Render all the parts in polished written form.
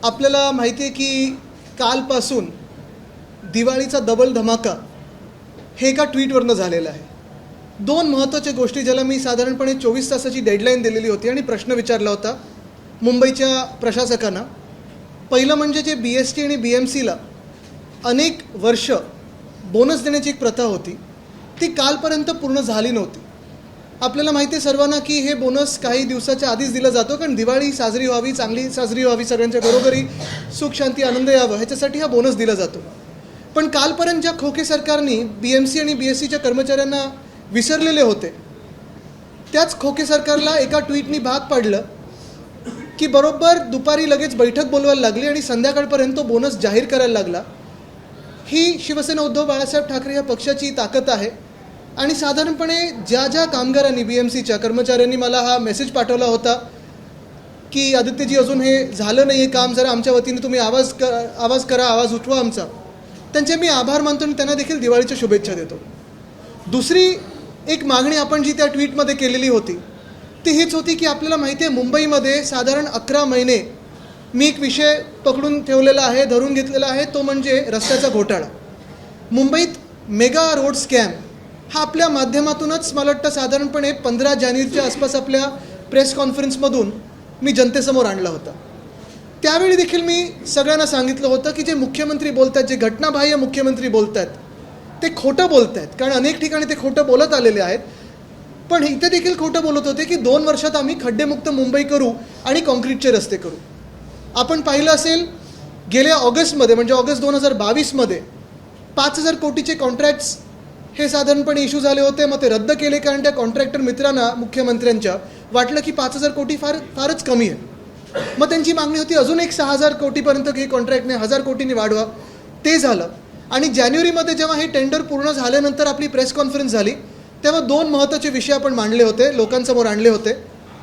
आपल्याला माहिती आहे की कालपासून दिवाळीचा डबल धमाका हे एका ट्विटवरनं झालेलं आहे. दोन महत्त्वाच्या गोष्टी ज्याला मी साधारणपणे 24 तासाची डेडलाईन दिलेली होती आणि प्रश्न विचारला होता मुंबईच्या प्रशासकांना. पहिलं म्हणजे जे BST आणि BMCला अनेक वर्ष बोनस देण्याची एक प्रथा होती ती कालपर्यंत पूर्ण झाली नव्हती. आपल्याला माहिती आहे सर्वांना की हे बोनस काही दिवसाच्या आधीच दिला जातो, कारण दिवाळी साजरी व्हावी, चांगली साजरी व्हावी, सगळ्यांच्या घरोघरी सुख शांती आनंद यावं ह्याच्यासाठी हा बोनस दिला जातो. पण कालपर्यंत ज्या खोके सरकारने BMC आणि BSCच्या कर्मचाऱ्यांना विसरलेले होते त्याच खोके सरकारला एका ट्विटनी भाग पाडलं की बरोबर दुपारी लगेच बैठक बोलवायला लागली आणि संध्याकाळपर्यंत तो बोनस जाहीर करायला लागला. ही शिवसेना उद्धव बाळासाहेब ठाकरे या पक्षाची ताकद आहे. आणि साधारणपणे ज्या ज्या कामगारांनी BMCच्या कर्मचाऱ्यांनी मला हा मेसेज पाठवला होता की आदित्यजी अजून हे झालं नाही आहे काम, जरा आमच्या वतीने तुम्ही आवाज करा, आवाज उठवा आमचा, त्यांचे मी आभार मानतो आणि त्यांना देखील दिवाळीच्या शुभेच्छा देतो. दुसरी एक मागणी आपण जी त्या ट्विटमध्ये केलेली होती ती हीच होती की आपल्याला माहिती आहे मुंबईमध्ये साधारण 11 महिने मी एक विषय पकडून ठेवलेला आहे, धरून घेतलेला आहे, तो म्हणजे रस्त्याचा घोटाळा. मुंबईत मेगा रोड स्कॅम हा आपल्या माध्यमातूनच मला वाटतं साधारणपणे 15 जानेवारीच्या आसपास आपल्या प्रेस कॉन्फरन्समधून मी जनतेसमोर आणला होता. त्यावेळी देखील मी सगळ्यांना सांगितलं होतं की जे मुख्यमंत्री बोलत आहेत, जे घटनाबाह्य मुख्यमंत्री बोलत आहेत ते खोटं बोलत आहेत, कारण अनेक ठिकाणी ते खोटं बोलत आलेले आहेत. पण इथे देखील खोटं बोलत होते की 2 वर्षात आम्ही खड्डेमुक्त मुंबई करू आणि कॉन्क्रीटचे रस्ते करू. आपण पाहिलं असेल गेल्या ऑगस्टमध्ये म्हणजे ऑगस्ट 2022मध्ये 5,000 कोटीचे कॉन्ट्रॅक्ट्स हे साधारणपणे इश्यू झाले होते. मग ते रद्द केले कारण त्या कॉन्ट्रॅक्टर मित्रांना मुख्यमंत्र्यांच्या वाटलं की 5,000 कोटी फारच कमी आहे. मग त्यांची मागणी होती अजून एक 6,000 कोटीपर्यंत हे कॉन्ट्रॅक्टने 1,000 कोटींनी वाढवा. ते झालं. आणि जानेवारीमध्ये जेव्हा हे टेंडर पूर्ण झाल्यानंतर आपली प्रेस कॉन्फरन्स झाली तेव्हा 2 महत्त्वाचे विषय आपण मांडले होते, लोकांसमोर आणले होते.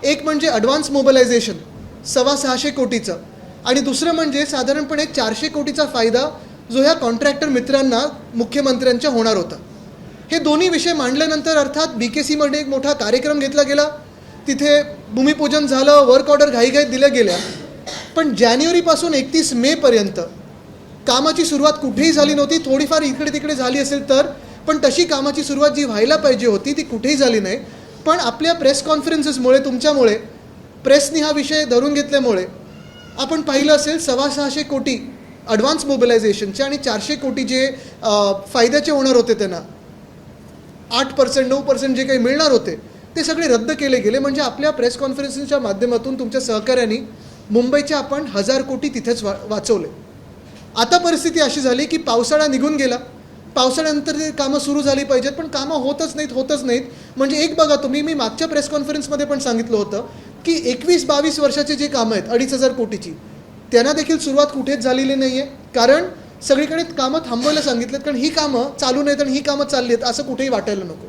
एक म्हणजे ॲडव्हान्स मोबिलायझेशन 625 कोटीचं आणि दुसरं म्हणजे साधारणपणे 400 कोटीचा फायदा जो ह्या कॉन्ट्रॅक्टर मित्रांना मुख्यमंत्र्यांच्या होणार होता. हे दोन्ही विषय मांडल्यानंतर अर्थात BKCमध्ये एक मोठा कार्यक्रम घेतला गेला, तिथे भूमिपूजन झालं, वर्क ऑर्डर घाईघाईत दिल्या गेल्या. पण जानेवारीपासून 31 मेपर्यंत कामाची सुरुवात कुठेही झाली नव्हती. थोडीफार इकडे तिकडे झाली असेल तर, पण तशी कामाची सुरुवात जी व्हायला पाहिजे होती ती कुठेही झाली नाही. पण आपल्या प्रेस कॉन्फरन्सेसमुळे, तुमच्यामुळे, प्रेसनी हा विषय धरून घेतल्यामुळे आपण पाहिलं असेल 625 कोटी ॲडव्हान्स मोबिलायझेशनचे आणि 400 कोटी जे फायद्याचे होणार होते त्यांना 8% 9% जे काही मिळणार होते ते सगळे रद्द केले गेले. म्हणजे आपल्या प्रेस कॉन्फरन्सच्या माध्यमातून तुमच्या सहकार्याने मुंबईच्या आपण 1,000 कोटी तिथेच वाचवले. आता परिस्थिती अशी झाली की पावसाळा निघून गेला, पावसाळ्यानंतर ते कामं सुरू झाली पाहिजेत, पण कामं होतच नाहीत. म्हणजे एक बघा तुम्ही, मी मागच्या प्रेस कॉन्फरन्समध्ये पण सांगितलं होतं की 21-22 वर्षाचे जे कामं आहेत 2,500 कोटीची त्यांना देखील सुरुवात कुठेच झालेली नाही आहे. कारण सगळीकडे कामं थांबवायला सांगितलेत, कारण ही कामं चालू नाहीत आणि ही कामं चालली आहेत असं कुठेही वाटायला नको.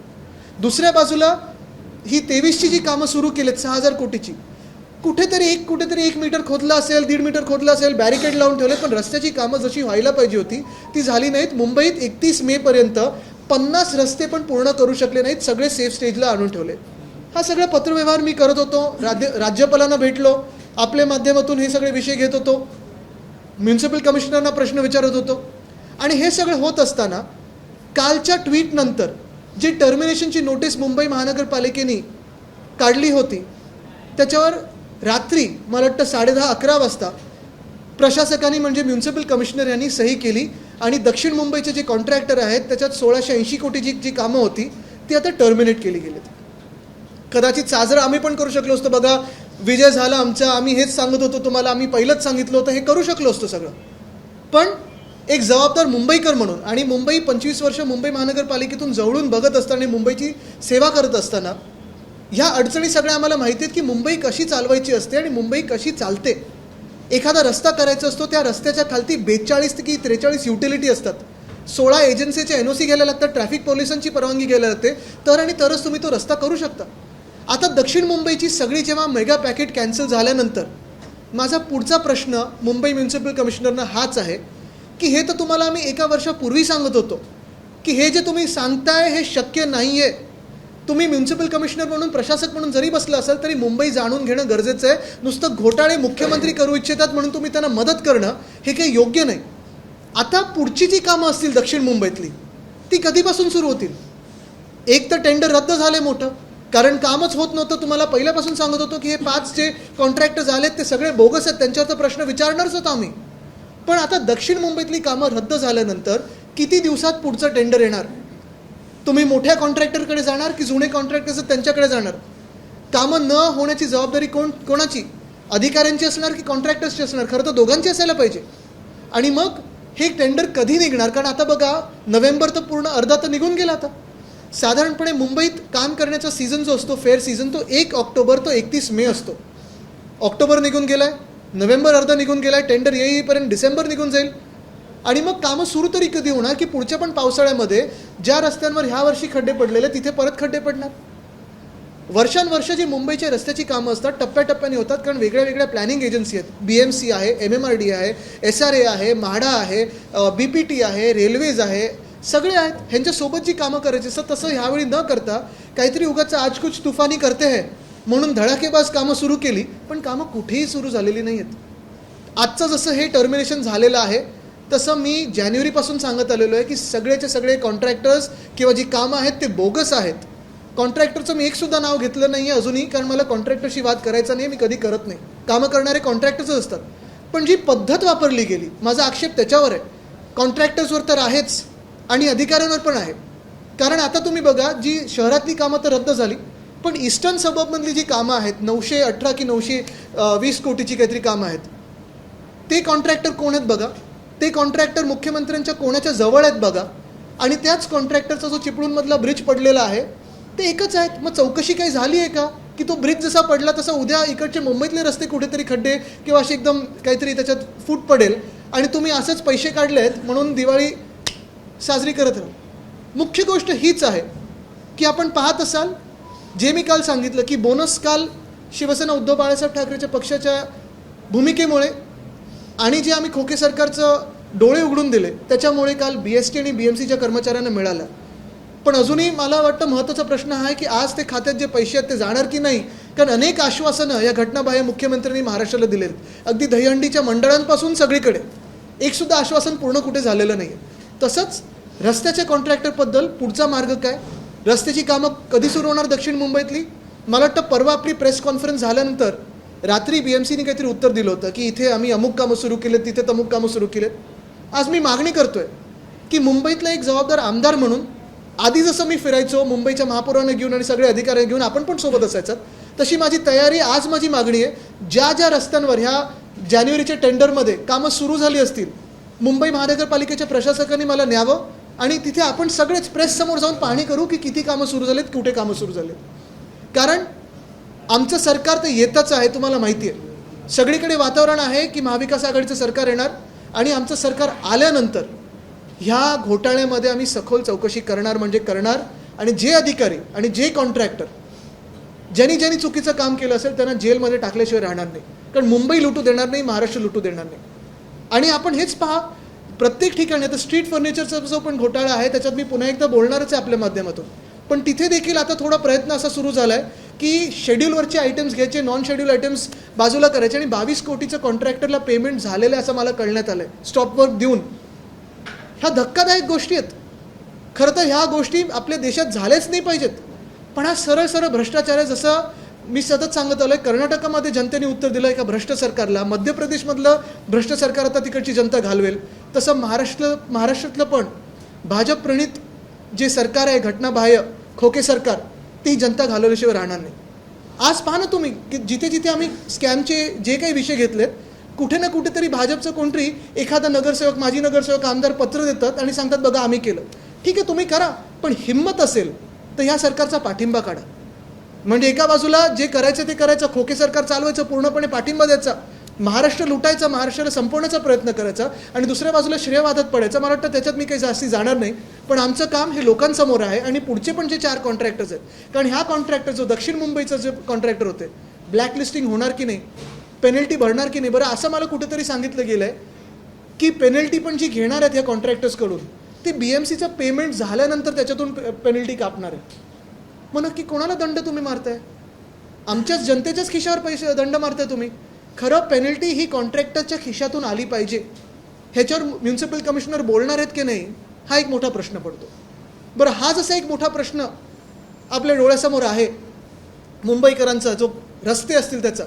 दुसऱ्या बाजूला ही 23ची जी कामं सुरू केलेत 6,000 कोटीची, कुठेतरी 1 मीटर खोदलं असेल, 1.5 मीटर खोदलं असेल, बॅरिकेड लावून ठेवले, पण रस्त्याची कामं जशी व्हायला पाहिजे होती ती झाली नाहीत. मुंबईत 31 मेपर्यंत 50 रस्ते पण पूर्ण करू शकले नाहीत, सगळे सेफ स्टेजला आणून ठेवले. हा सगळा पत्रव्यवहार मी करत होतो, राज्यपालांना भेटलो, आपल्या माध्यमातून हे सगळे विषय घेत होतो, म्युन्सिपल कमिशनरना प्रश्न विचारत होतो. आणि हे सगळं होत असताना कालच्या ट्विटनंतर जी टर्मिनेशनची नोटीस मुंबई महानगरपालिकेने काढली होती त्याच्यावर रात्री मला वाटतं 10:30-11 वाजता प्रशासकांनी म्हणजे म्युन्सिपल कमिशनर यांनी सही केली आणि दक्षिण मुंबईचे जे कॉन्ट्रॅक्टर आहेत त्याच्यात 1,680 कोटीची जी कामं होती ती आता टर्मिनेट केली गेलीत. कदाचित साजरा आम्ही पण करू शकलो असतो, बघा विजय झाला आमचा, आम्ही हेच सांगत होतो तुम्हाला, आम्ही पहिलंच सांगितलं होतं, हे करू शकलो असतो सगळं. पण एक जबाबदार मुंबईकर म्हणून आणि मुंबई 25 वर्ष मुंबई महानगरपालिकेतून जवळून बघत असताना, मुंबईची सेवा करत असताना ह्या अडचणी सगळ्या आम्हाला माहिती आहेत की मुंबई कशी चालवायची असते आणि मुंबई कशी चालते. एखादा रस्ता करायचा असतो, त्या रस्त्याच्या खालती 42 की 43 युटिलिटी असतात, 16 एजन्सीचे NOC घ्यायला लागतात, ट्रॅफिक पोलिसांची परवानगी घ्यायला लागते, तरच तुम्ही तो रस्ता करू शकता. आता दक्षिण मुंबईची सगळी जेव्हा मेगा पॅकेट कॅन्सल झाल्यानंतर माझा पुढचा प्रश्न मुंबई म्युन्सिपल कमिशनरना हाच आहे की हे तर तुम्हाला आम्ही 1 वर्षापूर्वी सांगत होतो की हे जे तुम्ही सांगताय हे शक्य नाही आहे. तुम्ही म्युन्सिपल कमिशनर म्हणून, प्रशासक म्हणून जरी बसला असाल तरी मुंबई जाणून घेणं गरजेचं आहे. नुसतं घोटाळे मुख्यमंत्री करू इच्छितात म्हणून तुम्ही त्यांना मदत करणं हे काही योग्य नाही. आता पुढची जी कामं असतील दक्षिण मुंबईतली ती कधीपासून सुरू होतील? एक तर टेंडर रद्द झाले मोठं, कारण कामच होत नव्हतं. तुम्हाला पहिल्यापासून सांगत होतो की हे 5 जे कॉन्ट्रॅक्टर झालेत ते सगळे बोगस आहेत, त्यांच्यावर तर प्रश्न विचारणारच होतो आम्ही. पण आता दक्षिण मुंबईतली कामं रद्द झाल्यानंतर किती दिवसात पुढचं टेंडर येणार? तुम्ही मोठ्या कॉन्ट्रॅक्टरकडे जाणार की जुने कॉन्ट्रॅक्टर्स त्यांच्याकडे जाणार? कामं न होण्याची जबाबदारी कोणाची? अधिकाऱ्यांची असणार की कॉन्ट्रॅक्टर्सची असणार? खरं तर दोघांची असायला पाहिजे. आणि मग हे टेंडर कधी निघणार? कारण आता बघा, नोव्हेंबर तर पूर्ण अर्धा तर निघून गेला. आता साधारणपणे मुंबईत काम करण्याचा सीझन जो असतो, फेअर सीझन, तो 1 ऑक्टोबर तो 31 मे असतो. ऑक्टोबर निघून गेला आहे, नोव्हेंबर अर्धा निघून गेला आहे, टेंडर येईपर्यंत डिसेंबर निघून जाईल. आणि मग कामं सुरू तरी कधी होणार की पुढच्या पण पावसाळ्यामध्ये ज्या रस्त्यांवर ह्या वर्षी खड्डे पडलेले तिथे परत खड्डे पडणार? वर्षानुवर्ष जी मुंबईच्या रस्त्याची कामं असतात टप्प्याटप्प्याने होतात, कारण वेगळ्या वेगळ्या प्लॅनिंग एजन्सी आहेत. BMC आहे, MMRD आहे, SRA आहे, म्हाडा आहे, BPT आहे, रेल्वेज आहे, सगळे आहेत. ह्यांच्यासोबत जी कामं करायची असतात तसं ह्यावेळी न करता काहीतरी उगाच आज कुछ तुफानी करते है म्हणून धडाकेबाज कामं सुरू केली, पण कामं कुठेही सुरू झालेली नाही आहेत. आजचं जसं हे टर्मिनेशन झालेलं आहे तसं मी जानेवारीपासून सांगत आलेलो आहे की सगळेचे सगळे कॉन्ट्रॅक्टर्स किंवा जी कामं आहेत ते बोगस आहेत. कॉन्ट्रॅक्टरचं मी एकसुद्धा नाव घेतलं नाही आहे अजूनही, कारण मला कॉन्ट्रॅक्टरशी वाद करायचा नाही, मी कधी करत नाही. कामं करणारे कॉन्ट्रॅक्टर्सच असतात. पण जी पद्धत वापरली गेली, माझा आक्षेप त्याच्यावर आहे. कॉन्ट्रॅक्टर्सवर तर आहेच आणि अधिकाऱ्यांवर पण आहे. कारण आता तुम्ही बघा, जी शहरातली कामं तर रद्द झाली, पण ईस्टर्न सबअर्बमधली जी कामं आहेत, 918 की 920 कोटीची काहीतरी कामं आहेत, ते कॉन्ट्रॅक्टर कोण आहेत बघा. ते कॉन्ट्रॅक्टर मुख्यमंत्र्यांच्या कोणाच्या जवळ आहेत बघा. आणि त्याच कॉन्ट्रॅक्टरचा जो चिपळूणमधला ब्रिज पडलेला आहे ते एकच आहेत. मग चौकशी काही झाली आहे का की तो ब्रिज जसा पडला तसा उद्या इकडचे मुंबईतले रस्ते कुठेतरी खड्डे किंवा असे एकदम काहीतरी त्याच्यात फूट पडेल आणि तुम्ही असंच पैसे काढले आहेत म्हणून दिवाळी साजरी करत राहा? मुख्य गोष्ट हीच आहे की आपण पाहत असाल, जे मी काल सांगितलं की बोनस काल शिवसेना उद्धव बाळासाहेब ठाकरेच्या पक्षाच्या भूमिकेमुळे आणि जे आम्ही खोके सरकारचं डोळे उघडून दिले त्याच्यामुळे काल BST आणि BMCच्या कर्मचाऱ्यांना मिळालं. पण अजूनही मला वाटतं महत्त्वाचा प्रश्न हा आहे की आज ते खात्यात जे पैसे आहेत ते जाणार की नाही, कारण अनेक आश्वासनं या घटनाबाह्य मुख्यमंत्र्यांनी महाराष्ट्राला दिलेत. अगदी दहीहंडीच्या मंडळांपासून सगळीकडे एकसुद्धा आश्वासन पूर्ण कुठे झालेलं नाही आहे. तसंच रस्त्याच्या कॉन्ट्रॅक्टरबद्दल पुढचा मार्ग काय? रस्त्याची कामं कधी सुरू होणार दक्षिण मुंबईतली? मला वाटतं परवा आपली प्रेस कॉन्फरन्स झाल्यानंतर रात्री BMCने काहीतरी उत्तर दिलं होतं की इथे आम्ही अमुक कामं सुरू केलेत, तिथे तमुक कामं सुरू केलेत. आज मी मागणी करतो आहे की मुंबईतला एक जबाबदार आमदार म्हणून, आधी जसं मी फिरायचो मुंबईच्या महापौरांना घेऊन आणि सगळे अधिकाऱ्यांना घेऊन, आपण पण सोबत असायचं, तशी माझी तयारी, आज माझी मागणी आहे, ज्या ज्या रस्त्यांवर ह्या जानेवारीच्या टेंडरमध्ये कामं सुरू झाली असतील, मुंबई महानगरपालिकेच्या प्रशासकांनी मला न्यावं आणि तिथे आपण सगळेच प्रेससमोर जाऊन पाहणी करू की किती कामं सुरू झालेत, कुठे कामं सुरू झालेत. कारण आमचं सरकार तर येतच आहे, तुम्हाला माहिती आहे. सगळीकडे वातावरण आहे की महाविकास आघाडीचं सरकार येणार आणि आमचं सरकार आल्यानंतर ह्या घोटाळ्यामध्ये आम्ही सखोल चौकशी करणार म्हणजे करणार. आणि जे अधिकारी आणि जे कॉन्ट्रॅक्टर ज्यांनी चुकीचं काम केलं असेल त्यांना जेलमध्ये टाकल्याशिवाय राहणार नाही. कारण मुंबई लुटू देणार नाही, महाराष्ट्र लुटू देणार नाही. आणि आपण हेच पहा, प्रत्येक ठिकाणी आता स्ट्रीट फर्निचरचा जो पण घोटाळा आहे त्याच्यात मी पुन्हा एकदा बोलणारच आहे आपल्या माध्यमातून. पण तिथे देखील आता थोडा प्रयत्न असा सुरू झाला आहे की शेड्यूलवरचे आयटम्स घ्यायचे, नॉन शेड्यूल आयटम्स बाजूला करायचे आणि 22 कोटीचं कॉन्ट्रॅक्टरला पेमेंट झालेलं आहे असं मला कळण्यात आलं आहे, स्टॉपवर्क देऊन. ह्या धक्कादायक गोष्टी आहेत. खरं तर ह्या गोष्टी आपल्या देशात झाल्याच नाही पाहिजेत, पण हा सरळ सरळ भ्रष्टाचार आहे. जसं मी सतत सांगत आलो आहे, कर्नाटकामध्ये जनतेने उत्तर दिलं एका भ्रष्ट सरकारला, मध्य प्रदेशमधलं भ्रष्ट सरकार आता तिकडची जनता घालवेल, तसं महाराष्ट्रातलं पण भाजप प्रणित जे सरकार आहे, घटनाबाह्य खोके सरकार, ती जनता घालवल्याशिवाय राहणार नाही. आज पहा ना तुम्ही की जिथे जिथे आम्ही स्कॅमचे जे काही विषय घेतलेत, कुठे ना कुठेतरी भाजपचं कोणतरी एखादा नगरसेवक, माजी नगरसेवक, आमदार पत्र देतात आणि सांगतात बघा आम्ही केलं. ठीक आहे, तुम्ही करा, पण हिंमत असेल तर ह्या सरकारचा पाठिंबा काढा. म्हणजे एका बाजूला जे करायचं ते करायचं, खोके सरकार चालवायचं, पूर्णपणे पाठिंबा द्यायचा, महाराष्ट्र लुटायचा, महाराष्ट्राला संपवण्याचा प्रयत्न करायचा आणि दुसऱ्या बाजूला श्रेयवादात पडायचं. मला वाटतं त्याच्यात मी काही जास्ती जाणार नाही. पण आमचं काम हे लोकांसमोर आहे आणि पुढचे पण जे 4 कॉन्ट्रॅक्टर्स आहेत, कारण ह्या कॉन्ट्रॅक्टर जो दक्षिण मुंबईचं जे कॉन्ट्रॅक्टर होते, ब्लॅकलिस्टिंग होणार की नाही, पेनल्टी भरणार की नाही. बरं, असं मला कुठेतरी सांगितलं गेलं आहे की पेनल्टी पण जी घेणार आहेत ह्या कॉन्ट्रॅक्टर्सकडून, ती BMCचं पेमेंट झाल्यानंतर त्याच्यातून पेनल्टी कापणार आहे. मग नक्की कोणाला दंड तुम्ही मारताय? आमच्याच जनतेच्याच खिशावर पैसे दंड मारताय तुम्ही. खरं पेनल्टी ही कॉन्ट्रॅक्टरच्या खिशातून आली पाहिजे. ह्याच्यावर म्युन्सिपल कमिशनर बोलणार आहेत की नाही हा एक मोठा प्रश्न पडतो. बरं, हा जसा एक मोठा प्रश्न आपल्या डोळ्यासमोर आहे मुंबईकरांचा, जो रस्ते असतील त्याचा,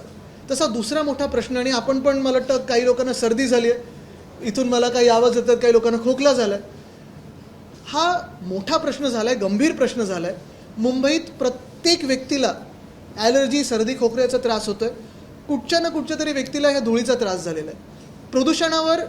तसा दुसरा मोठा प्रश्न, आणि आपण पण मला वाटतं काही लोकांना सर्दी झाली आहे, इथून मला काही आवाज येतात, काही लोकांना खोकला झाला आहे, हा मोठा प्रश्न झाला आहे, गंभीर प्रश्न झाला आहे. मुंबईत प्रत्येक व्यक्तीला ॲलर्जी, सर्दी, खोकल्याचा त्रास होतो आहे. कुठच्या ना कुठच्या तरी व्यक्तीला ह्या धुळीचा त्रास झालेला आहे. प्रदूषणावर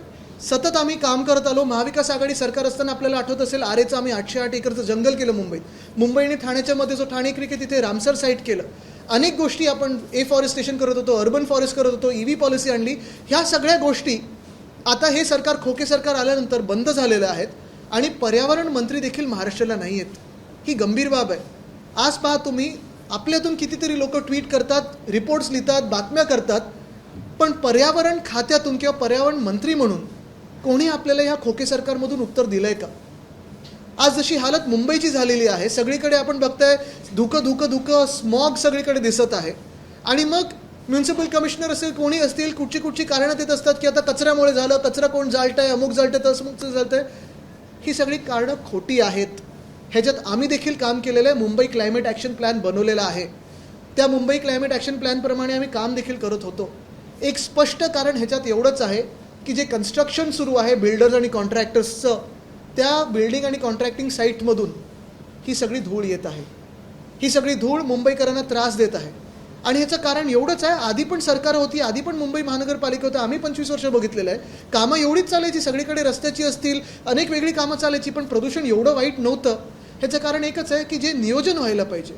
सतत आम्ही काम करत आलो. महाविकास आघाडी सरकार असताना आपल्याला आठवत असेल, आरेचं आम्ही 808 एकरचं जंगल केलं मुंबईत. मुंबई आणि ठाण्याच्या मध्ये जो ठाणे क्रिक आहे तिथे रामसर साईट केलं. अनेक गोष्टी आपण फॉरेस्टेशन करत होतो, अर्बन फॉरेस्ट करत होतो, EV पॉलिसी आणली. ह्या सगळ्या गोष्टी आता हे सरकार, खोके सरकार आल्यानंतर बंद झालेल्या आहेत आणि पर्यावरण मंत्री देखील महाराष्ट्राला नाही आहेत. ही गंभीर बाब आहे. आज पहा तुम्ही, आपल्यातून कितीतरी लोक ट्विट करतात, रिपोर्ट्स लिहितात, बातम्या करतात, पण पर्यावरण खात्यातून किंवा पर्यावरण मंत्री म्हणून कोणी आपल्याला ह्या खोके सरकारमधून उत्तर दिलं आहे का? आज जशी हालत मुंबईची झालेली आहे, सगळीकडे आपण बघताय धुकं धुकं धुकं, स्मॉग सगळीकडे दिसत आहे. आणि मग म्युन्सिपल कमिशनर असेल, कोणी असतील, कुठची कारणं देत असतात की आता कचऱ्यामुळे झालं, कचरा कोण जाळतंय, अमुक जाळतंय, तसमुक जाळतंय. ही सगळी कारणं खोटी आहेत. ह्याच्यात आम्ही देखील काम केलेलं आहे. मुंबई क्लायमेट ॲक्शन प्लॅन बनवलेला आहे. त्या मुंबई क्लायमेट ॲक्शन प्लॅनप्रमाणे आम्ही काम देखील करत होतो. एक स्पष्ट कारण ह्याच्यात एवढंच आहे की जे कन्स्ट्रक्शन सुरू आहे बिल्डर्स आणि कॉन्ट्रॅक्टर्सचं, त्या बिल्डिंग आणि कॉन्ट्रॅक्टिंग साईटमधून ही सगळी धूळ येत आहे. ही सगळी धूळ मुंबईकरांना त्रास देत आहे. आणि ह्याचं कारण एवढंच आहे, आधी पण सरकार होती, आधी पण मुंबई महानगरपालिका होतं, आम्ही 25 वर्ष बघितलेलं आहे. कामं एवढीच चालायची, सगळीकडे रस्त्याची असतील, अनेक वेगळी कामं चालायची, पण प्रदूषण एवढं वाईट नव्हतं. ह्याचं कारण एकच आहे की जे नियोजन व्हायला पाहिजे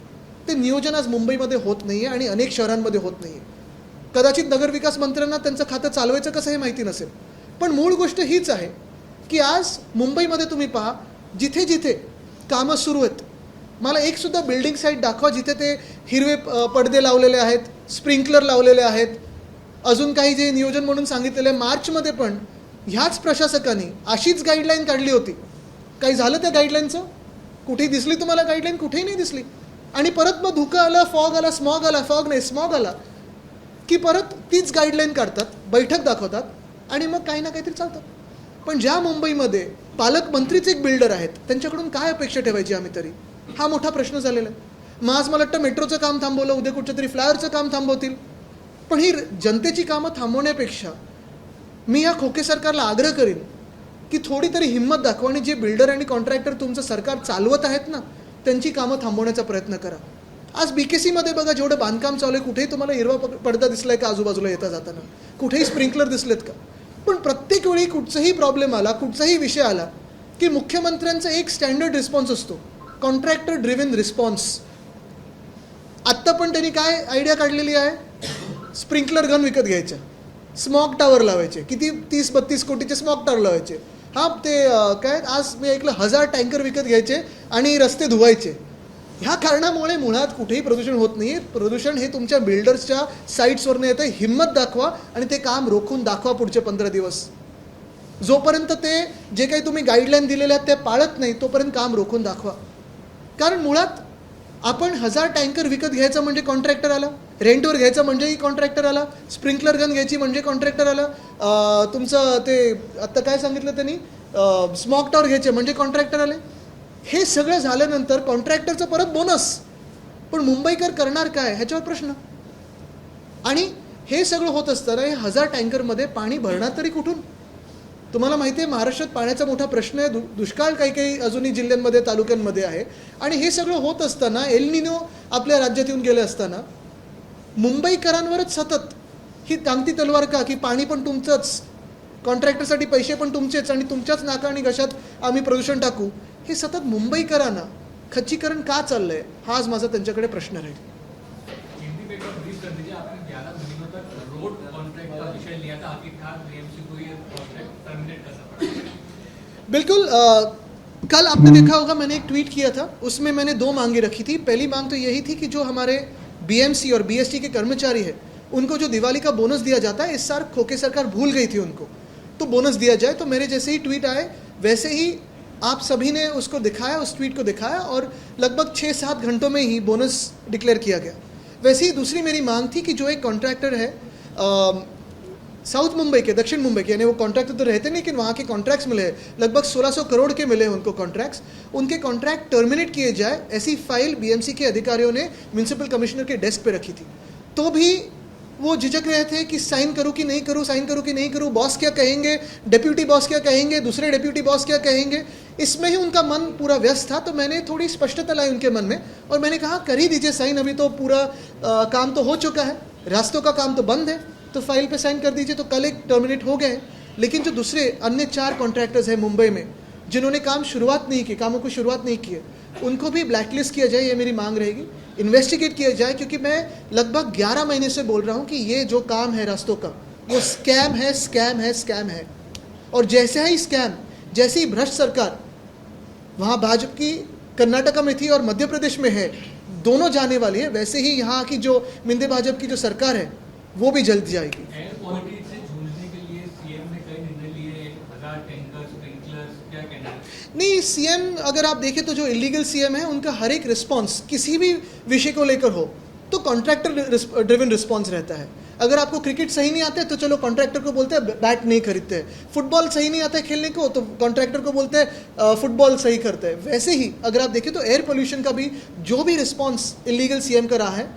ते नियोजन आज मुंबईमध्ये होत नाही आहे आणि अनेक शहरांमध्ये होत नाही आहे. कदाचित नगरविकास मंत्र्यांना त्यांचं खातं चालवायचं कसं हे माहिती नसेल, पण मूळ गोष्ट हीच आहे की आज मुंबईमध्ये तुम्ही पहा, जिथे जिथे कामं सुरू आहेत, मला एकसुद्धा बिल्डिंग साईट दाखवा जिथे ते हिरवे पडदे लावलेले आहेत, स्प्रिंकलर लावलेले आहेत, अजून काही जे नियोजन म्हणून सांगितलेलं आहे. मार्चमध्ये पण ह्याच प्रशासकांनी अशीच गाईडलाईन काढली होती. काही झालं त्या गाईडलाईनचं? कुठेही दिसली तुम्हाला गाईडलाईन? कुठेही नाही दिसली. आणि परत मग धुकं आलं, फॉग आला, स्मॉग आला की परत तीच गाईडलाईन काढतात, बैठक दाखवतात आणि मग काही ना काहीतरी चालतं. पण ज्या मुंबईमध्ये पालकमंत्रीच एक बिल्डर आहेत, त्यांच्याकडून काय अपेक्षा ठेवायची आम्ही तरी? हा मोठा प्रश्न झालेला आहे. मग आज मला वाटतं मेट्रोचं काम थांबवलं, उद्या कुठच्या तरी फ्लायरचं काम थांबवतील. पण ही जनतेची कामं थांबवण्यापेक्षा मी या खोके सरकारला आग्रह करीन की थोडी तरी हिंमत दाखवा आणि जे बिल्डर आणि कॉन्ट्रॅक्टर तुमचं सरकार चालवत आहेत ना, त्यांची कामं थांबवण्याचा प्रयत्न करा. आज BKCमध्ये बघा, जेवढं बांधकाम चालू आहे, कुठेही तुम्हाला हिरवा पडदा दिसलाय का आजूबाजूला येता जाताना? कुठेही स्प्रिंकलर दिसलेत का? पण प्रत्येक वेळी कुठचाही प्रॉब्लेम आला, कुठचाही विषय आला की मुख्यमंत्र्यांचा एक स्टँडर्ड रिस्पॉन्स असतो, कॉन्ट्रॅक्टर ड्रिव्हन रिस्पॉन्स. आत्ता पण त्यांनी काय आयडिया काढलेली आहे? स्प्रिंकलर गन विकत घ्यायच्या, स्मॉग टावर लावायचे, किती 30-32 कोटीचे स्मॉग टावर लावायचे. हां, ते काय आज मी ऐकलं 1000 टँकर विकत घ्यायचे आणि रस्ते धुवायचे. ह्या कारणामुळे मुळात कुठेही प्रदूषण होत नाही आहे. प्रदूषण हे तुमच्या बिल्डर्सच्या साईट्सवरनं येतं. हिंमत दाखवा आणि ते काम रोखून दाखवा पुढचे 15 दिवस. जोपर्यंत ते जे काही तुम्ही गाईडलाईन दिलेल्या आहेत ते पाळत नाही, तोपर्यंत काम रोखून दाखवा. कारण मुळात आपण 1000 टँकर विकत घ्यायचं म्हणजे कॉन्ट्रॅक्टर आला, रेंटवर घ्यायचं म्हणजेही कॉन्ट्रॅक्टर आला, स्प्रिंकलर गन घ्यायची म्हणजे कॉन्ट्रॅक्टर आला, तुमचं ते आत्ता काय सांगितलं त्यांनी, स्मॉग टॉवर घ्यायचे म्हणजे कॉन्ट्रॅक्टर आले. हे सगळं झाल्यानंतर कॉन्ट्रॅक्टरचं परत बोनस. पण मुंबईकर करणार काय ह्याच्यावर प्रश्न. आणि हे सगळं होत असताना हे 1000 टँकरमध्ये पाणी भरणार तरी कुठून? तुम्हाला माहिती आहे महाराष्ट्रात पाण्याचा मोठा प्रश्न आहे. दुष्काळ काही अजूनही जिल्ह्यांमध्ये, तालुक्यांमध्ये आहे. आणि हे सगळं होत असताना, एल निनो आपल्या राज्यात येऊन गेले असताना मुंबईकरांवरच सतत ही टांगती तलवार का, की पाणी पण तुमचंच, कॉन्ट्रॅक्टरसाठी पैसे पण तुमचेच आणि तुमच्याच नाका आणि घशात आम्ही प्रदूषण टाकू. हे सतत मुंबईकरांना खच्चीकरण का चाललं आहे, हा आज माझा त्यांच्याकडे प्रश्न राहील. बिल्कुल. कल आपने देखा होगा मैंने एक ट्वीट किया था, उसमें मैंने 2 मांगे रखी थी. पहली मांग तो यही थी कि जो हमारे BMC और BST के कर्मचारी हैं उनको जो दिवाली का बोनस दिया जाता है, इस साल खोके सरकार भूल गई थी उनको, तो बोनस दिया जाए. तो मेरे जैसे ही ट्वीट आए वैसे ही आप सभी ने उसको दिखाया, उस ट्वीट को दिखाया और लगभग 6-7 घंटों में ही बोनस डिक्लेयर किया गया। वैसे ही दूसरी मेरी मांग थी कि जो एक कॉन्ट्रैक्टर है साउथ मुंबई के, दक्षिण मुंबई के, यानी वो कॉन्ट्रैक्टर तो रहते नहीं, लेकिन वहाँ के कॉन्ट्रैक्ट्स मिले, लगभग 1600 करोड़ के मिले उनको कॉन्ट्रैक्ट्स, उनके कॉन्ट्रैक्ट टर्मिनेट किए जाए, ऐसी फाइल बीएमसी के अधिकारियों ने म्यूनसिपल कमिश्नर के डेस्क पे रखी थी। तो भी वो झिझक रहे थे कि साइन करूँ कि नहीं करूँ, साइन करूँ कि नहीं करूँ, बॉस क्या कहेंगे, डेप्यूटी बॉस क्या कहेंगे, दूसरे डेप्यूटी बॉस क्या कहेंगे, इसमें ही उनका मन पूरा व्यस्त था। तो मैंने थोड़ी स्पष्टता लाई उनके मन में और मैंने कहा कर ही दीजिए साइन, अभी तो पूरा काम तो हो चुका है, रास्तों का काम तो बंद है, तो फाइल पे साइन कर दीजिए। तो कल एक टर्मिनेट हो गए। लेकिन जो दूसरे अन्य 4 कॉन्ट्रैक्टर्स हैं मुंबई में जिन्होंने कामों को शुरुआत नहीं किए, उनको भी ब्लैकलिस्ट किया जाए, ये मेरी मांग रहेगी। इन्वेस्टिगेट किया जाए, क्योंकि मैं लगभग 11 महीने से बोल रहा हूँ कि ये जो काम है रास्तों का, वो स्कैम है, स्कैम है, स्कैम है। और जैसे ही स्कैम, जैसी भ्रष्ट सरकार वहाँ भाजपा की कर्नाटका में थी और मध्य प्रदेश में है, दोनों जाने वाली है, वैसे ही यहाँ की जो मिंदे भाजपा की जो सरकार है वो भी जल्द जाएगी। एयर क्वालिटी से जूझने के लिए सीएम ने कई निर्णय लिए, 1000 टैंकर, स्प्रिंकलर्स, क्या कहना है? नहीं, सीएम अगर आप देखें तो जो इलीगल सीएम है उनका हर एक रिस्पॉन्स किसी भी विषय को लेकर हो तो कॉन्ट्रैक्टर ड्रिवन रिस्पॉन्स रहता है। अगर आपको क्रिकेट सही नहीं आता है तो चलो कॉन्ट्रैक्टर को बोलते हैं बैट नहीं खरीदते हैं, फुटबॉल सही नहीं आता है खेलने को तो कॉन्ट्रैक्टर को बोलते हैं फुटबॉल सही करते हैं। वैसे ही अगर आप देखें तो एयर पोल्यूशन का भी जो भी रिस्पॉन्स इलीगल सीएम का रहा है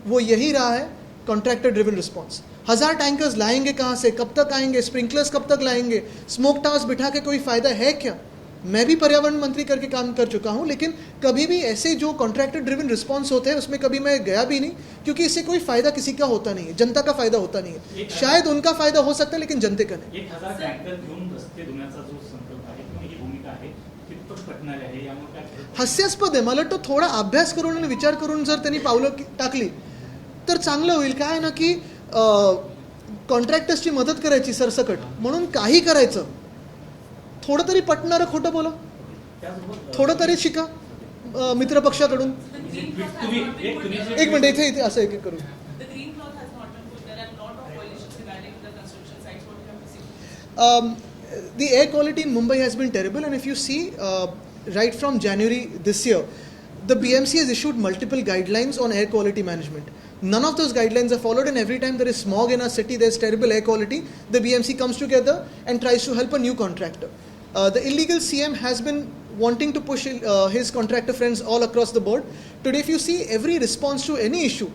वो यही रहा है, कॉन्ट्रैक्टर ड्रिवन रिस्पॉन्स। 1000 टैंकर्स लाएंगे कहाँ से, कब तक आएंगे, स्प्रिंकलर्स कब तक लाएंगे, स्मोक टावर्स बिठा के कोई फ़ायदा है क्या? मैं भी पर्यावरण मंत्री करके काम कर चुका हूँ, लेकिन कभी भी ऐसे जो कॉन्ट्रैक्टर ड्रिवन रिस्पॉन्स होते हैं उसमें कभी मैं गया भी नहीं, क्योंकि इससे कोई फ़ायदा किसी का होता नहीं है, जनता का फ़ायदा होता नहीं है। शायद उनका फ़ायदा हो सकता है लेकिन जनते का नहीं। 1000 टँकर घेऊन रस्ते धुण्याचा जो संकल्प आहे किंवा ही भूमिका आहे कितपत पटणार आहे, यामुळे काय हास्यास्पद आहे। मला वाटतं थोडा अभ्यास करून आणि विचार करून जर त्यांनी पावलं टाकली तर चांगलं होईल। काय आहे ना की कॉन्ट्रॅक्टर्सची मदत करायची सरसकट, म्हणून काही करायचं, थोडं तरी पटणारं खोटं बोला, थोडं तरी शिका मित्रपक्षाकडून। एक मिनिट, इथे इथे असं एक एक करू। The air quality in Mumbai has been terrible, and if you see right from January this year, the BMC has issued multiple guidelines on air quality management. None of those guidelines are followed, and every time there is smog in our city, there is terrible air quality, the BMC comes together and tries to help a new contractor. The illegal CM has been wanting to push his contractor friends all across the board. Today, if you see, every response to any issue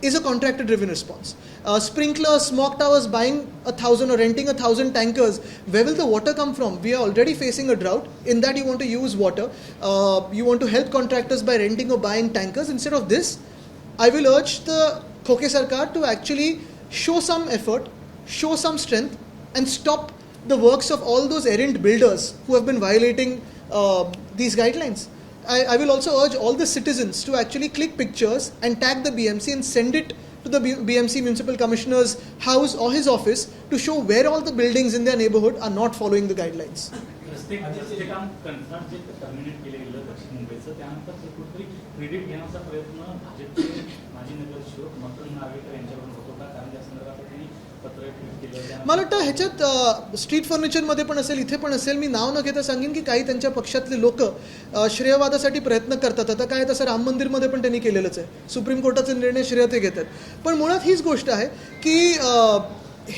is a contractor-driven response. Sprinklers, smog towers, buying 1,000 or renting 1,000 tankers. Where will the water come from? We are already facing a drought. In that, you want to use water. You want to help contractors by renting or buying tankers. Instead of this, I will urge the Khoke Sarkar to actually show some effort, show some strength, and stop the works of all those errant builders who have been violating these guidelines. I will also urge all the citizens to actually click pictures and tag the BMC and send it to the BMC Municipal Commissioner's house or his office to show where all the buildings in their neighborhood are not following the guidelines. रस्ते काम कंत्राट जे terminate केले गेलं दक्षिण मुंबईचं, त्यानंतर ते कुठेतरी क्रेडिट घेण्याचा प्रयत्न भाजपचे माजी नगरसेवक मकरंद नार्वेकर यांच्याकडून होत होता, कारण त्या संदर्भात त्यांनी पत्र ट्विट केलं। मला वाटतं ह्याच्यात स्ट्रीट फर्निचरमध्ये पण असेल, इथे पण असेल, मी नाव न घेता सांगेन की काही त्यांच्या पक्षातले लोक श्रेयवादासाठी प्रयत्न करतात। आता काय, तसं राम मंदिरमध्ये पण त्यांनी केलेलंच आहे, सुप्रीम कोर्टाचे निर्णय श्रेय ते घेतात। पण मुळात हीच गोष्ट आहे की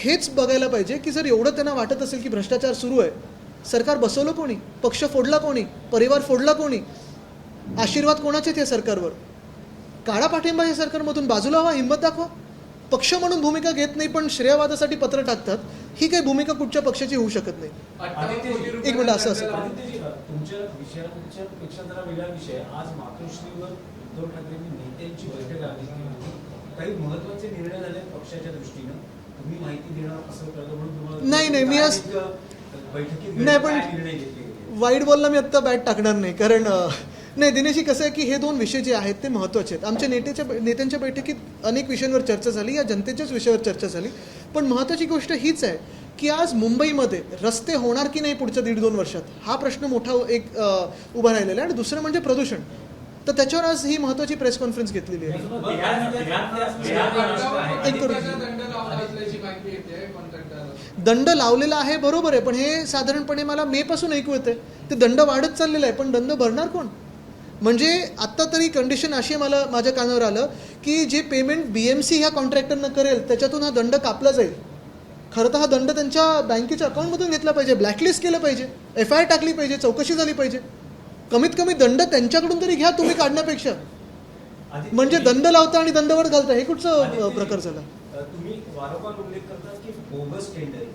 हेच बघायला पाहिजे की जर एवढं त्यांना वाटत असेल की भ्रष्टाचार सुरू आहे, सरकार बसवलं कोणी, पक्ष फोडला कोणी, परिवार फोडला कोणी, आशीर्वाद कोणाचे त्या सरकारवर, काळा पाठिंबा या सरकारमधून बाजूला व्हा, हिंमत दाखवा। पक्ष म्हणून भूमिका घेत नाही पण श्रेयवादासाठी पत्र टाकतात, ही काही भूमिका कुठच्या पक्षाची होऊ शकत नाही। एक मिनिट, असं तुमच्या विषयापेक्षा जरा वेगळा विषय, आज मातोश्रीवर उद्धव ठाकरेंनी नेत्यांची बैठक आयोजित, काही महत्त्वाचे निर्णय झाले पक्षाच्या दृष्टीनं, तुम्ही माहिती देणार असं कळलं म्हणून तुम्हाला? नाही, मी आज बैठकीत नाही, पण निर्णय घेतले वाईट बोलला मी आत्ता बॅट टाकणार नाही, कारण नाही दिनेशी, कसं आहे की हे दोन विषय जे आहेत ते महत्त्वाचे आहेत। आमच्या नेत्यांच्या बैठकीत अनेक विषयांवर चर्चा झाली, या जनतेच्याच विषयावर चर्चा झाली, पण महत्त्वाची गोष्ट हीच आहे की आज मुंबईमध्ये रस्ते होणार की नाही पुढच्या 1.5-2 वर्षात, हा प्रश्न मोठा एक उभा राहिलेला आहे। आणि दुसरं म्हणजे प्रदूषण, तर त्याच्यावर आज ही महत्त्वाची प्रेस कॉन्फरन्स घेतलेली आहे। दंड लावलेला आहे बरोबर आहे, पण हे साधारणपणे मला मेपासून ऐकू येते ते दंड वाढत चाललेला आहे, पण दंड भरणार कोण? म्हणजे आत्ता तरी कंडिशन अशी आहे, मला माझ्या कानावर आलं की जे पेमेंट BMC ह्या कॉन्ट्रॅक्टरनं करेल त्याच्यातून हा दंड कापला जाईल. खरं तर हा दंड त्यांच्या बँकेच्या अकाउंटमधून घेतला पाहिजे, ब्लॅकलिस्ट केलं पाहिजे, FIR टाकली पाहिजे, चौकशी झाली पाहिजे. कमीत कमी दंड त्यांच्याकडून तरी घ्या तुम्ही काढण्यापेक्षा. म्हणजे दंड लावता आणि दंडवट घालता, हे कुठचं प्रकार झाला? तुम्ही वारंवार उल्लेख करतात की बोगस टेंडरिंग.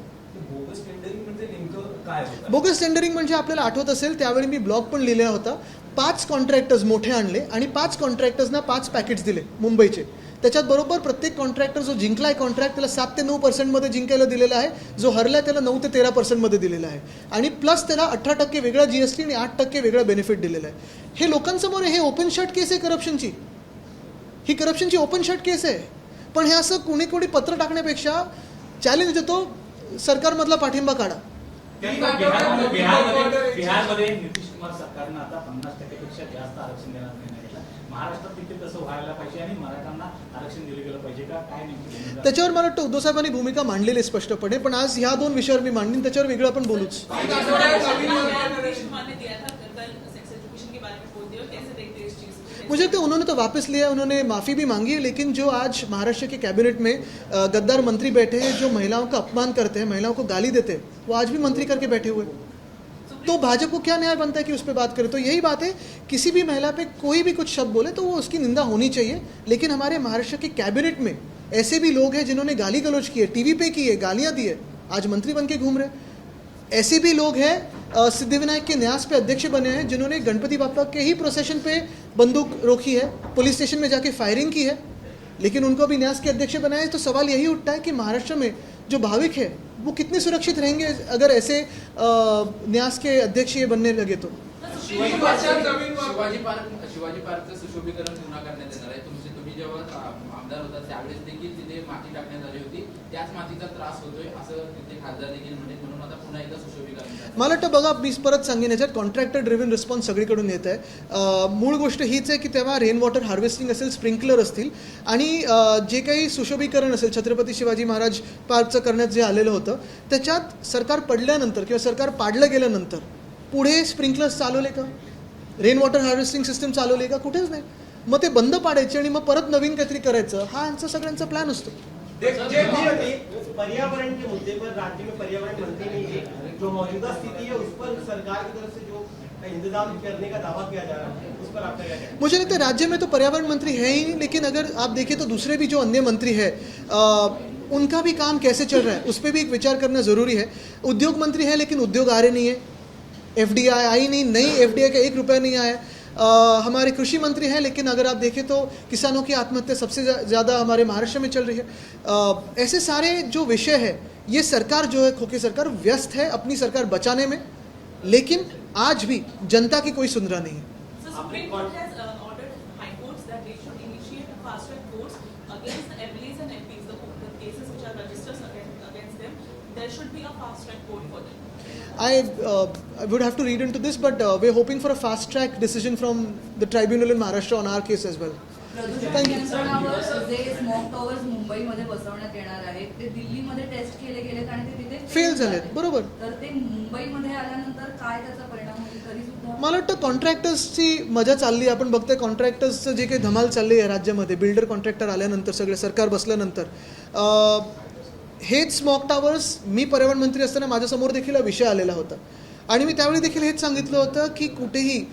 बोगस टेंडरिंग म्हणजे नेमकं काय होतं? बोगस टेंडरिंग म्हणजे आपल्याला आठवत असेल त्यावेळी मी ब्लॉग पण लिहिला होता. 5 कॉन्ट्रॅक्टर्स मोठे आणले आणि 5 कॉन्ट्रॅक्टर्सना 5 पॅकेट्स दिले मुंबईचे. त्याच्यात बरोबर प्रत्येक कॉन्ट्रॅक्टर जो जिंकला आहे कॉन्ट्रॅक्ट त्याला 7 ते 9% जिंकायला दिलेला आहे, जो हरला त्याला 9 ते 13% दिलेला आहे, आणि प्लस त्याला 18% वेगळा GST आणि 8% वेगळा बेनिफिट दिलेला आहे. हे लोकांसमोर हे ओपन शट केस आहे करप्शनची. ही करप्शनची ओपन शट केस आहे. पण हे असं कोणी कोणी पत्र टाकण्यापेक्षा चॅलेंज देतो, सरकारमधला पाठिंबा काढा. बिहारमध्ये नितीश कुमार सरकारनं आता 50%पेक्षा जास्त आरक्षण देणार निर्णय घेतला. महाराष्ट्रात तिथे तसं व्हायला पाहिजे आणि मराठ्यांना आरक्षण दिलं गेलं पाहिजे का, काय नेमकी? त्याच्यावर मला वाटतं उद्धव साहेबांनी भूमिका मांडलेली आहे स्पष्टपणे, पण आज ह्या 2 विषयावर मी मांडीन, त्याच्यावर वेगळं आपण बोलूच. मुझे लगता है उन्होंने तो वापस लिया, उन्होंने माफ़ी भी मांगी है, लेकिन जो आज महाराष्ट्र के कैबिनेट में गद्दार मंत्री बैठे हैं जो महिलाओं का अपमान करते हैं, महिलाओं को गाली देते हैं, वो आज भी मंत्री करके बैठे हुए. तो भाजपा को क्या न्याय बनता है कि उस पर बात करें? तो यही बात है, किसी भी महिला पे कोई भी कुछ शब्द बोले तो वो उसकी निंदा होनी चाहिए. लेकिन हमारे महाराष्ट्र के कैबिनेट में ऐसे भी लोग हैं जिन्होंने गाली गलौज की है, टीवी पे की है, गालियाँ दी है, आज मंत्री बन के घूम रहे. ऐसे भी लोग हैं सिद्धिविनायक के न्यास पे अध्यक्ष बने हैं जिन्होंने गणपति बापा के ही प्रोसेशन पे बंदूक रोकी है, पुलिस स्टेशन में जाके फायरिंग की है, लेकिन उनको भी न्यास के अध्यक्ष बनाया है. तो सवाल यही उठता है कि महाराष्ट्र में जो भाविक है वो कितने सुरक्षित रहेंगे अगर ऐसे न्यास के अध्यक्ष ये बनने लगे तो. शिवाजी पार्कचं सुशोभीकरण पुन्हा करण्यात येणार आहे. तुम्ही जेव्हा आमदार होता त्यावेळेस देखील तिथे माती टाकण्यात आली होती, त्याच मातीचा त्रास होतोय असं तिथे खासदार देखील म्हणजे, म्हणून आता पुन्हा एकदा सुशोभीकरण. मला वाटतं बघा, मी परत सांगेन, याच्यात कॉन्ट्रॅक्टर ड्रिव्हन रिस्पॉन्स सगळीकडून येत आहे. मूळ गोष्ट हीच आहे की तेव्हा रेन वॉटर हार्वेस्टिंग असेल, स्प्रिंकलर असतील, आणि जे काही सुशोभीकरण असेल छत्रपती शिवाजी महाराज पार्कचं करण्यात जे आलेलं होतं त्याच्यात सरकार पडल्यानंतर किंवा सरकार पाडलं गेल्यानंतर पुढे स्प्रिंकलर्स चालवले का, रेन वॉटर हार्वेस्टिंग सिस्टम चालवली का? कुठेच नाही. मग ते बंद पाडायचे आणि मग परत नवीन काहीतरी करायचं, हा यांचा सगळ्यांचा प्लॅन असतो. पर्यावरण के मुद्दे पर राज्य में पर्यावरण मंत्री नहीं है, जो मौजूदा स्थिति है उस पर सरकार की तरफ से जो इंतजाम करने का दावा किया जा रहा है उस पर आपका क्या कहना है? मुझे लगता है राज्य में तो पर्यावरण मंत्री है ही नहीं, लेकिन अगर आप देखें तो दूसरे भी जो अन्य मंत्री है उनका भी काम कैसे चल रहा है उस पर भी एक विचार करना ज़रूरी है. उद्योग मंत्री है लेकिन उद्योग आ रहे नहीं है, FDI आई नहीं, नई FDI का 1 रुपया नहीं आया. हमारे कृषि मंत्री हैं लेकिन अगर आप देखें तो किसानों की आत्महत्या सबसे ज़्यादा हमारे महाराष्ट्र में चल रही है. ऐसे सारे जो विषय है, ये सरकार जो है खोखी सरकार व्यस्त है अपनी सरकार बचाने में, लेकिन आज भी जनता की कोई सुन रहा नहीं है. I would have to read into this, but we're hoping for a fast track decision from the tribunal in Maharashtra on our case as well. Thank you. जे स्मॉक टॉवर्स मुंबईमध्ये बसवण्यात येणार आहेत ते दिल्लीमध्ये टेस्ट केले गेलेत आणि ते तिथे फेल झालेत, बरोबर. तर ते मुंबईमध्ये आल्यानंतर काय त्याचा परिणाम होईल तरी सुद्धा मला वाटतं कॉन्ट्रॅक्टर्सची मजा चालली. आपण बघतोय कॉन्ट्रॅक्टर्सचं जे काही धमाल चालली आहे राज्यामध्ये, बिल्डर कॉन्ट्रॅक्टर आल्यानंतर, सगळे सरकार बसल्यानंतर, हेच स्मॉक टावर्स, मी पर्यावरण मंत्री असताना माझ्यासमोर देखील हा विषय आलेला होता आणि मी त्यावेळी देखील हेच सांगितलं होतं की कुठेही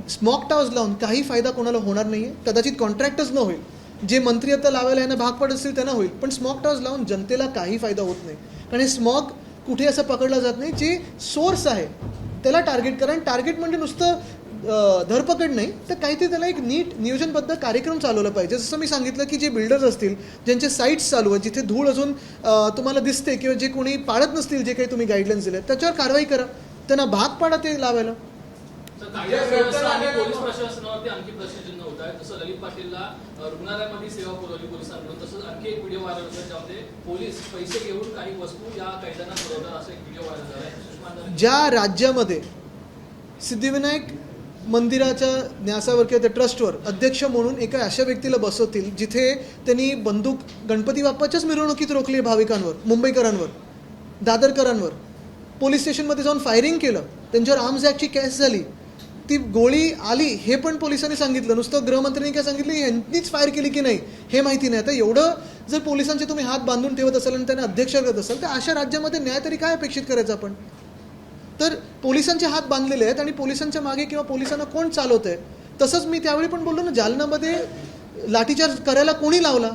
स्मॉक टावर्स लावून काही फायदा कोणाला होणार नाही आहे. कदाचित कॉन्ट्रॅक्टर्स न होईल, जे मंत्री आता लावायला यांना भाग पडत असतील त्यांना होईल, पण स्मॉक टावर्स लावून जनतेला काही फायदा होत नाही. कारण हे स्मॉक कुठे असं पकडला जात नाही, जे सोर्स आहे त्याला टार्गेट करा. आणि टार्गेट म्हणजे नुसतं धरपकड नाही, तर काहीतरी त्याला एक नीट नियोजनबद्ध कार्यक्रम चालवला पाहिजे. जसं मी सांगितलं की जे बिल्डर्स असतील ज्यांचे साईट्स चालू आहेत, जिथे धूळ अजून तुम्हाला दिसते किंवा जे कोणी पाळत नसतील जे काही तुम्ही गाईडलाईन्स दिले, त्याच्यावर कारवाई करा, त्यांना भाग पाडा ते लावायला. पोलीस प्रशासनावरती आणखी प्रश्नचिन्ह होत आहे. जसं ललित पाटीलला रुग्णालयामध्ये सेवा पुरवली पोलिसांकडून, तसंच आणखी एक व्हिडिओ व्हायरल होता ज्यामध्ये पोलीस पैसे घेऊन काही वस्तू या कैद्यांना पुरवतात, असा एक व्हिडिओ व्हायरल झाला आहे. ज्या राज्यामध्ये सिद्धिविनायक मंदिराच्या न्यासावर किंवा त्या ट्रस्टवर अध्यक्ष म्हणून एका अशा व्यक्तीला बसवतील जिथे त्यांनी बंदूक गणपती बाप्पाच्याच मिरवणुकीत रोखली भाविकांवर, मुंबईकरांवर, दादरकरांवर, पोलीस स्टेशनमध्ये जाऊन फायरिंग केलं, त्यांच्यावर आर्म्स ॲक्टची केस झाली, ती गोळी आली हे पण पोलिसांनी सांगितलं, नुसतं गृहमंत्र्यांनी काय सांगितलं यांनीच फायर केली की नाही हे माहिती नाही. तर एवढं जर पोलिसांचे तुम्ही हात बांधून ठेवत असाल आणि त्यांना अध्यक्ष करत असाल तर अशा राज्यामध्ये न्याय तरी काय अपेक्षित करायचं आपण? तर पोलिसांचे हात बांधलेले आहेत आणि पोलिसांच्या मागे किंवा पोलिसांना कोण चालवत आहे? तसंच मी त्यावेळी पण बोललो ना, जालन्यामध्ये लाठीचार्ज करायला कोणी लावला?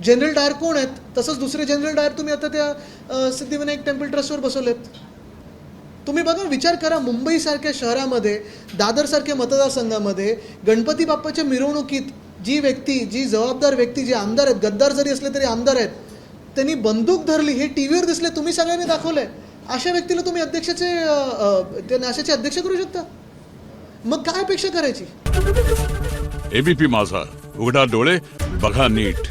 जनरल डायर कोण आहेत? तसंच दुसरे जनरल डायर तुम्ही आता त्या सिद्धिविनायक टेम्पल ट्रस्टवर बसवलेत. तुम्ही बघा, विचार करा, मुंबईसारख्या शहरामध्ये, दादरसारख्या मतदारसंघामध्ये गणपती बाप्पाच्या मिरवणुकीत जी व्यक्ती, जी जबाबदार व्यक्ती, जे आमदार आहेत, गद्दार जरी असले तरी आमदार आहेत, त्यांनी बंदूक धरली, हे टी व्हीवर दिसले, तुम्ही सगळ्यांनी दाखवलंय. अशा व्यक्तीला तुम्ही त्या नाशाचे अध्यक्ष करू शकता? मग काय अपेक्षा करायची? एबीपी माझा, उघडा डोळे बघा नीट.